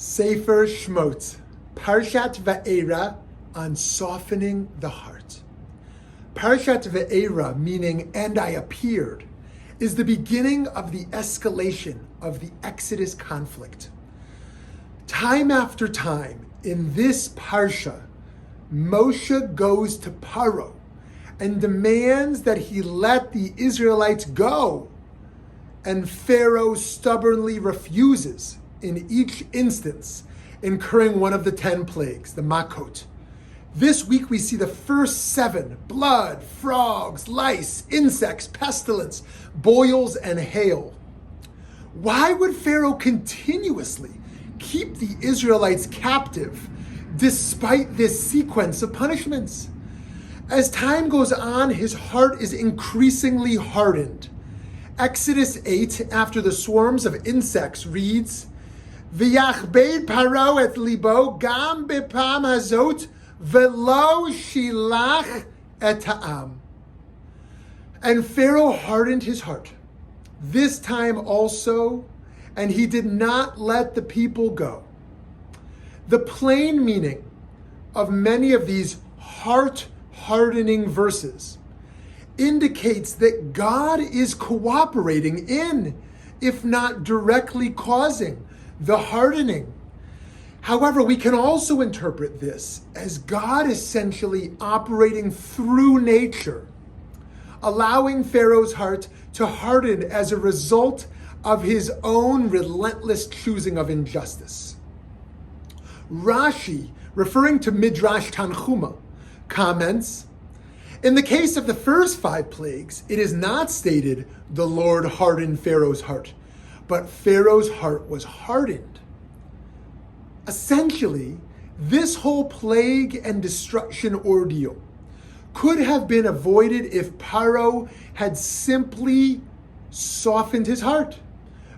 Sefer Shmot, Parshat Va'era, on softening the heart. Parshat Va'era, meaning "and I appeared," is the beginning of the escalation of the Exodus conflict. Time after time in this Parsha, Moshe goes to Paro and demands that he let the Israelites go, and Pharaoh stubbornly refuses in each instance, incurring one of the 10 plagues, the Makot. This week we see the first 7: blood, frogs, lice, insects, pestilence, boils, and hail. Why would Pharaoh continuously keep the Israelites captive despite this sequence of punishments? As time goes on, his heart is increasingly hardened. Exodus 8, after the swarms of insects, reads, V'yachbed Paro et libo gam bepam hazot velo shilach et ha'am. And Pharaoh hardened his heart, this time also, and he did not let the people go. The plain meaning of many of these heart-hardening verses indicates that God is cooperating in, if not directly causing, the hardening. However, we can also interpret this as God essentially operating through nature, allowing Pharaoh's heart to harden as a result of his own relentless choosing of injustice. Rashi, referring to Midrash Tanchuma, comments, in the case of the first 5 plagues, it is not stated the Lord hardened Pharaoh's heart, but Pharaoh's heart was hardened. Essentially, this whole plague and destruction ordeal could have been avoided if Paro had simply softened his heart,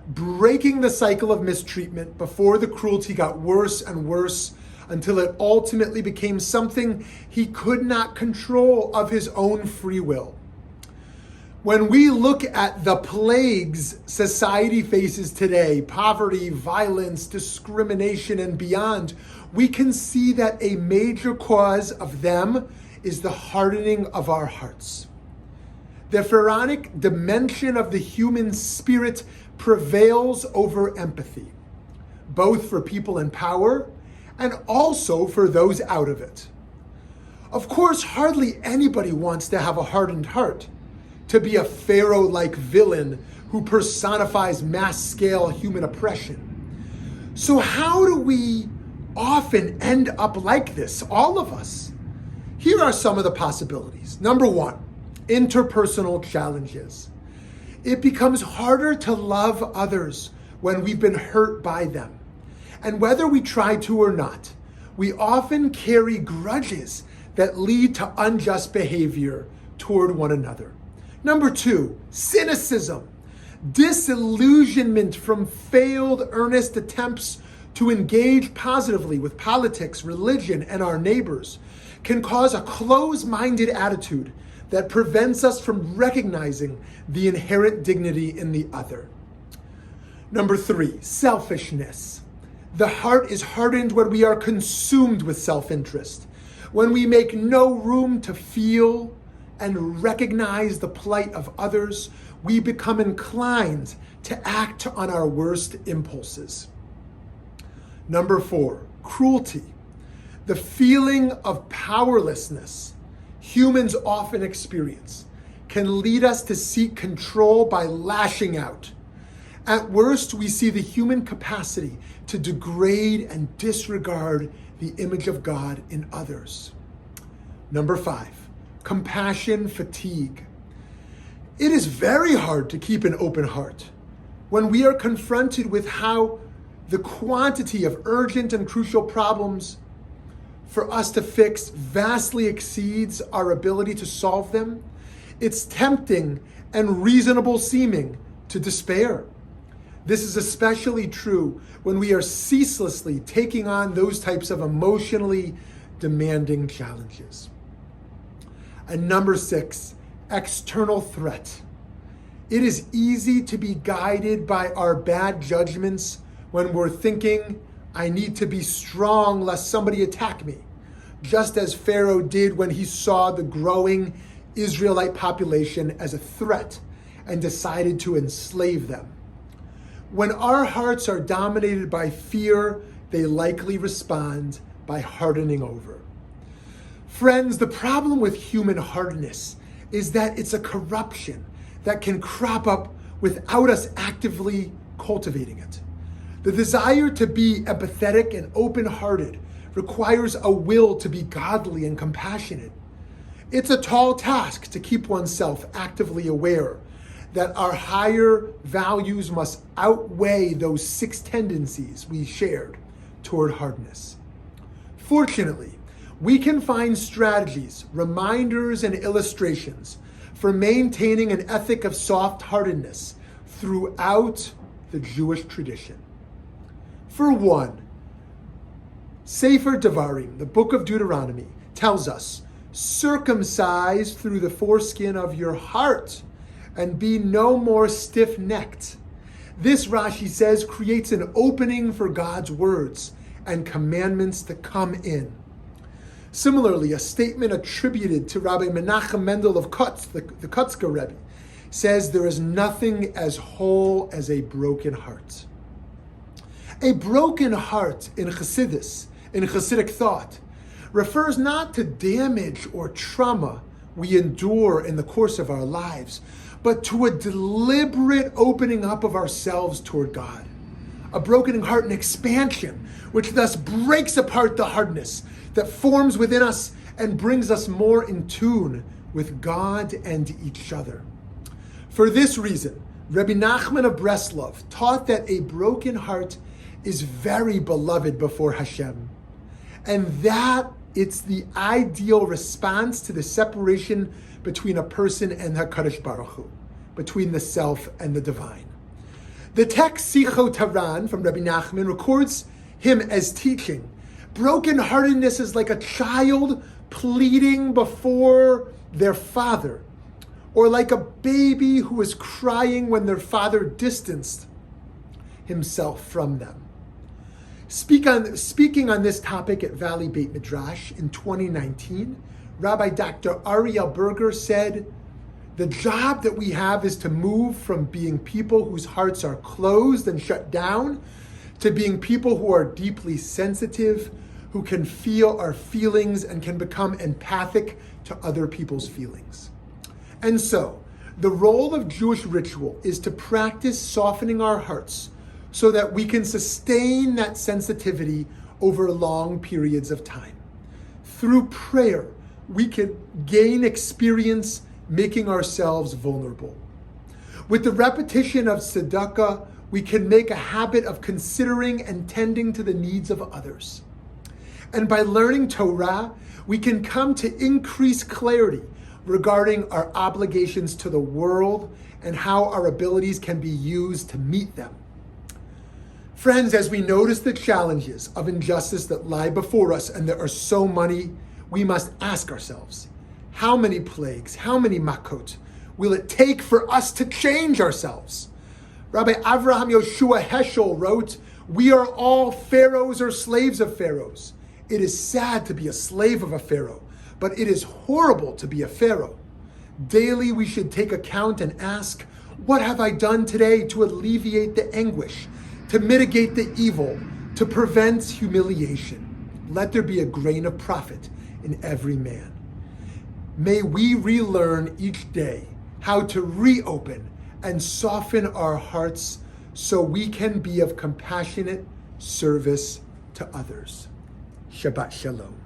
breaking the cycle of mistreatment before the cruelty got worse and worse until it ultimately became something he could not control of his own free will. When we look at the plagues society faces today, poverty, violence, discrimination, and beyond, we can see that a major cause of them is the hardening of our hearts. The pharaonic dimension of the human spirit prevails over empathy, both for people in power and also for those out of it. Of course, hardly anybody wants to have a hardened heart, to be a Pharaoh-like villain who personifies mass-scale human oppression. So how do we often end up like this, all of us? Here are some of the possibilities. Number 1, interpersonal challenges. It becomes harder to love others when we've been hurt by them. And whether we try to or not, we often carry grudges that lead to unjust behavior toward one another. Number 2, cynicism, disillusionment from failed earnest attempts to engage positively with politics, religion, and our neighbors can cause a closed-minded attitude that prevents us from recognizing the inherent dignity in the other. Number 3, selfishness. The heart is hardened when we are consumed with self-interest, when we make no room to feel and recognize the plight of others. We become inclined to act on our worst impulses. Number 4, cruelty. The feeling of powerlessness humans often experience can lead us to seek control by lashing out. At worst, we see the human capacity to degrade and disregard the image of God in others. Number 5, compassion fatigue. It is very hard to keep an open heart when we are confronted with how the quantity of urgent and crucial problems for us to fix vastly exceeds our ability to solve them. It's tempting and reasonable seeming to despair. This is especially true when we are ceaselessly taking on those types of emotionally demanding challenges. And number 6, external threat. It is easy to be guided by our bad judgments when we're thinking I need to be strong lest somebody attack me, just as Pharaoh did when he saw the growing Israelite population as a threat and decided to enslave them. When our hearts are dominated by fear, they likely respond by hardening over. Friends, the problem with human hardness is that it's a corruption that can crop up without us actively cultivating it. The desire to be empathetic and open-hearted requires a will to be godly and compassionate. It's a tall task to keep oneself actively aware that our higher values must outweigh those 6 tendencies we shared toward hardness. Fortunately, we can find strategies, reminders, and illustrations for maintaining an ethic of soft-heartedness throughout the Jewish tradition. For one, Sefer Devarim, the book of Deuteronomy, tells us, circumcise through the foreskin of your heart and be no more stiff-necked. This, Rashi says, creates an opening for God's words and commandments to come in. Similarly, a statement attributed to Rabbi Menachem Mendel of Kutz, the Kutzker Rebbe, says there is nothing as whole as a broken heart. A broken heart in Chassidus, in Chassidic thought, refers not to damage or trauma we endure in the course of our lives, but to a deliberate opening up of ourselves toward God. A broken heart, an expansion, which thus breaks apart the hardness that forms within us and brings us more in tune with God and each other. For this reason, Rabbi Nachman of Breslov taught that a broken heart is very beloved before Hashem, and that it's the ideal response to the separation between a person and HaKadosh Baruch Hu, between the self and the divine. The text Sichot Haran from Rabbi Nachman records him as teaching, brokenheartedness is like a child pleading before their father, or like a baby who is crying when their father distanced himself from them. Speaking on this topic at Valley Beit Midrash in 2019, Rabbi Dr. Ariel Berger said, the job that we have is to move from being people whose hearts are closed and shut down to being people who are deeply sensitive, who can feel our feelings and can become empathic to other people's feelings. And so, the role of Jewish ritual is to practice softening our hearts so that we can sustain that sensitivity over long periods of time. Through prayer, we can gain experience making ourselves vulnerable. With the repetition of tzedakah, we can make a habit of considering and tending to the needs of others. And by learning Torah, we can come to increase clarity regarding our obligations to the world and how our abilities can be used to meet them. Friends, as we notice the challenges of injustice that lie before us, and there are so many, we must ask ourselves, how many plagues, how many makot will it take for us to change ourselves? Rabbi Avraham Yoshua Heschel wrote, we are all pharaohs or slaves of pharaohs. It is sad to be a slave of a pharaoh, but it is horrible to be a pharaoh. Daily we should take account and ask, what have I done today to alleviate the anguish, to mitigate the evil, to prevent humiliation? Let there be a grain of profit in every man. May we relearn each day how to reopen and soften our hearts so we can be of compassionate service to others. Shabbat Shalom.